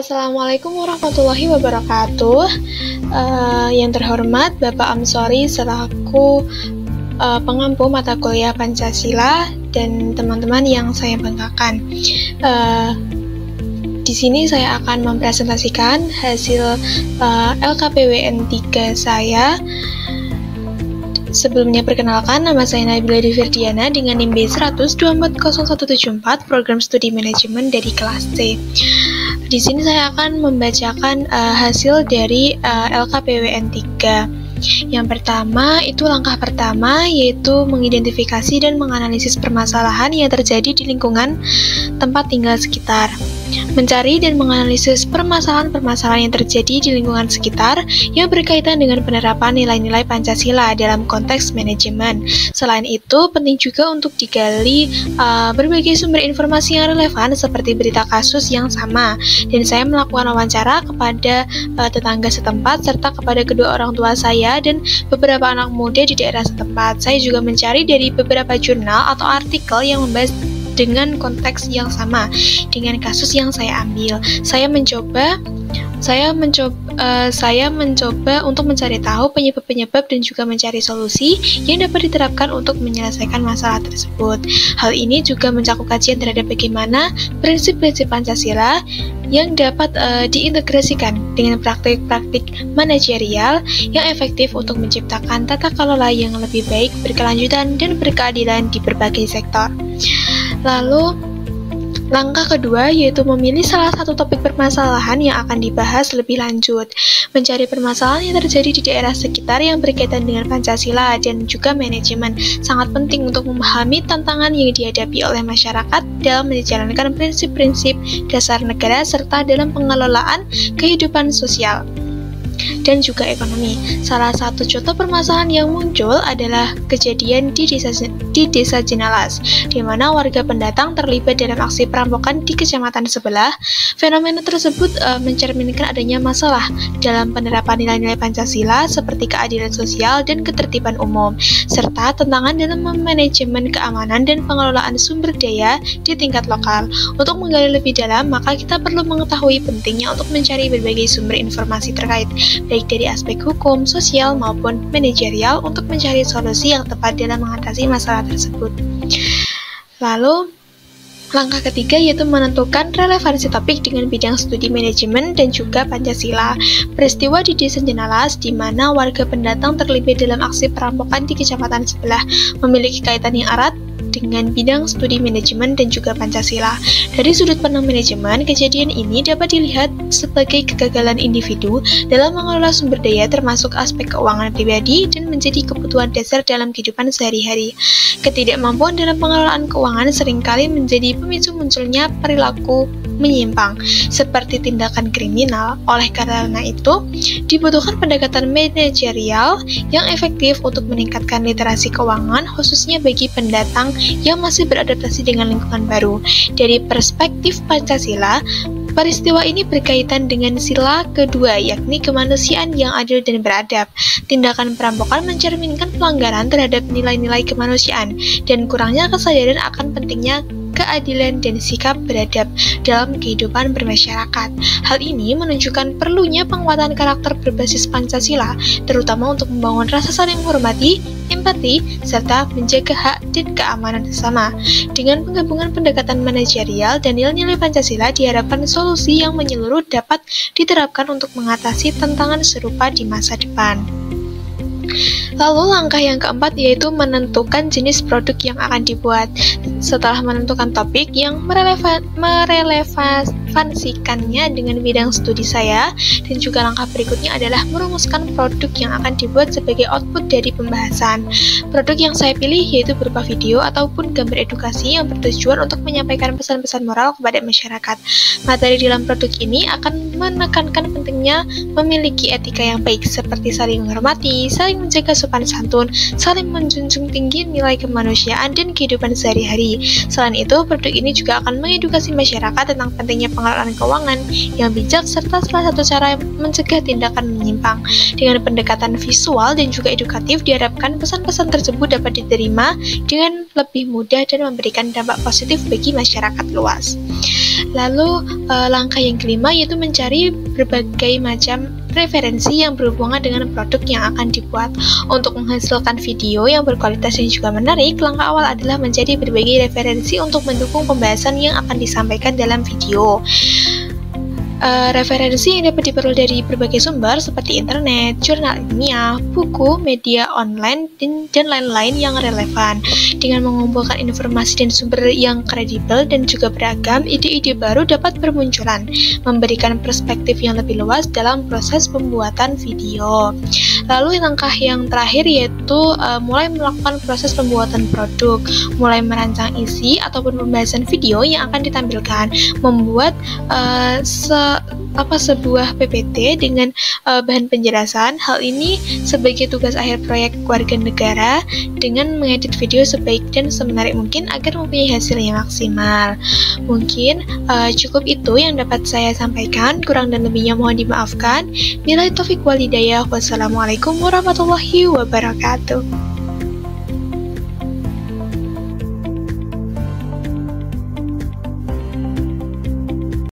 Assalamualaikum warahmatullahi wabarakatuh. Yang terhormat Bapak Amsori selaku pengampu mata kuliah Pancasila dan teman-teman yang saya banggakan. Di sini saya akan mempresentasikan hasil LKPWN 3 saya. Sebelumnya perkenalkan, nama saya Nabila Divirdiana dengan NIM B100240174 Program Studi Manajemen dari kelas C. Di sini saya akan membacakan hasil dari LKPWN 3. Yang pertama, itu langkah pertama, yaitu mengidentifikasi dan menganalisis permasalahan yang terjadi di lingkungan tempat tinggal sekitar. Mencari dan menganalisis permasalahan-permasalahan yang terjadi di lingkungan sekitar yang berkaitan dengan penerapan nilai-nilai Pancasila dalam konteks manajemen. Selain itu, penting juga untuk digali berbagai sumber informasi yang relevan seperti berita kasus yang sama. Dan saya melakukan wawancara kepada tetangga setempat serta kepada kedua orang tua saya dan beberapa anak muda di daerah setempat. Saya juga mencari dari beberapa jurnal atau artikel yang membahas dengan konteks yang sama dengan kasus yang saya ambil. Saya mencoba untuk mencari tahu penyebab-penyebab dan juga mencari solusi yang dapat diterapkan untuk menyelesaikan masalah tersebut. Hal ini juga mencakup kajian terhadap bagaimana prinsip-prinsip Pancasila yang dapat diintegrasikan dengan praktik-praktik manajerial yang efektif untuk menciptakan tata kelola yang lebih baik, berkelanjutan, dan berkeadilan di berbagai sektor. Lalu, langkah kedua yaitu memilih salah satu topik permasalahan yang akan dibahas lebih lanjut. Mencari permasalahan yang terjadi di daerah sekitar yang berkaitan dengan Pancasila dan juga manajemen. Sangat penting untuk memahami tantangan yang dihadapi oleh masyarakat dalam menjalankan prinsip-prinsip dasar negara serta dalam pengelolaan kehidupan sosial dan juga ekonomi. Salah satu contoh permasalahan yang muncul adalah kejadian di desa Jenalas, di mana warga pendatang terlibat dalam aksi perampokan di kecamatan sebelah. Fenomena tersebut mencerminkan adanya masalah dalam penerapan nilai-nilai Pancasila seperti keadilan sosial dan ketertiban umum, serta tantangan dalam manajemen keamanan dan pengelolaan sumber daya di tingkat lokal. Untuk menggali lebih dalam, maka kita perlu mengetahui pentingnya untuk mencari berbagai sumber informasi terkait, baik dari aspek hukum, sosial, maupun manajerial untuk mencari solusi yang tepat dalam mengatasi masalah tersebut. Lalu, langkah ketiga yaitu menentukan relevansi topik dengan bidang studi manajemen dan juga Pancasila. Peristiwa di desa Jenalas di mana warga pendatang terlibat dalam aksi perampokan di kecamatan sebelah memiliki kaitan yang erat dengan bidang studi manajemen dan juga Pancasila. Dari sudut pandang manajemen, kejadian ini dapat dilihat sebagai kegagalan individu dalam mengelola sumber daya termasuk aspek keuangan pribadi dan menjadi kebutuhan dasar dalam kehidupan sehari-hari. Ketidakmampuan dalam pengelolaan keuangan seringkali menjadi pemicu munculnya perilaku menyimpang, seperti tindakan kriminal. Oleh karena itu, dibutuhkan pendekatan manajerial yang efektif untuk meningkatkan literasi keuangan, khususnya bagi pendatang yang masih beradaptasi dengan lingkungan baru. Dari perspektif Pancasila, peristiwa ini berkaitan dengan sila kedua, yakni kemanusiaan yang adil dan beradab. Tindakan perampokan mencerminkan pelanggaran terhadap nilai-nilai kemanusiaan dan kurangnya kesadaran akan pentingnya keadilan dan sikap beradab dalam kehidupan bermasyarakat. Hal ini menunjukkan perlunya penguatan karakter berbasis Pancasila, terutama untuk membangun rasa saling menghormati, empati, serta menjaga hak dan keamanan sesama. Dengan penggabungan pendekatan manajerial dan nilai-nilai Pancasila, diharapkan solusi yang menyeluruh dapat diterapkan untuk mengatasi tantangan serupa di masa depan. Lalu langkah yang keempat yaitu menentukan jenis produk yang akan dibuat. Setelah menentukan topik yang merelevansikannya dengan bidang studi saya, dan juga langkah berikutnya adalah merumuskan produk yang akan dibuat sebagai output dari pembahasan. Produk yang saya pilih yaitu berupa video ataupun gambar edukasi yang bertujuan untuk menyampaikan pesan-pesan moral kepada masyarakat. Materi dalam produk ini akan menekankan pentingnya memiliki etika yang baik seperti saling menghormati, saling menjaga sopan santun, saling menjunjung tinggi nilai kemanusiaan dan kehidupan sehari-hari. Selain itu, produk ini juga akan mengedukasi masyarakat tentang pentingnya pengelolaan keuangan yang bijak serta salah satu cara mencegah tindakan menyimpang. Dengan pendekatan visual dan juga edukatif, diharapkan pesan-pesan tersebut dapat diterima dengan lebih mudah dan memberikan dampak positif bagi masyarakat luas. Lalu langkah yang kelima yaitu mencari berbagai macam referensi yang berhubungan dengan produk yang akan dibuat. Untuk menghasilkan video yang berkualitas dan juga menarik, langkah awal adalah mencari berbagai referensi untuk mendukung pembahasan yang akan disampaikan dalam video. Referensi yang dapat diperoleh dari berbagai sumber seperti internet, jurnal ilmiah, buku, media online, dan lain-lain yang relevan. Dengan mengumpulkan informasi dan sumber yang kredibel dan juga beragam, ide-ide baru dapat bermunculan, memberikan perspektif yang lebih luas dalam proses pembuatan video. Lalu langkah yang terakhir yaitu mulai melakukan proses pembuatan produk, mulai merancang isi ataupun pembahasan video yang akan ditampilkan, membuat sebuah PPT dengan bahan penjelasan. Hal ini sebagai tugas akhir proyek warga negara dengan mengedit video sebaik dan semenarik mungkin agar mempunyai hasil yang maksimal. Mungkin cukup itu yang dapat saya sampaikan, kurang dan lebihnya mohon dimaafkan. Billahi taufik wal hidayah. Wassalamualaikum warahmatullahi wabarakatuh.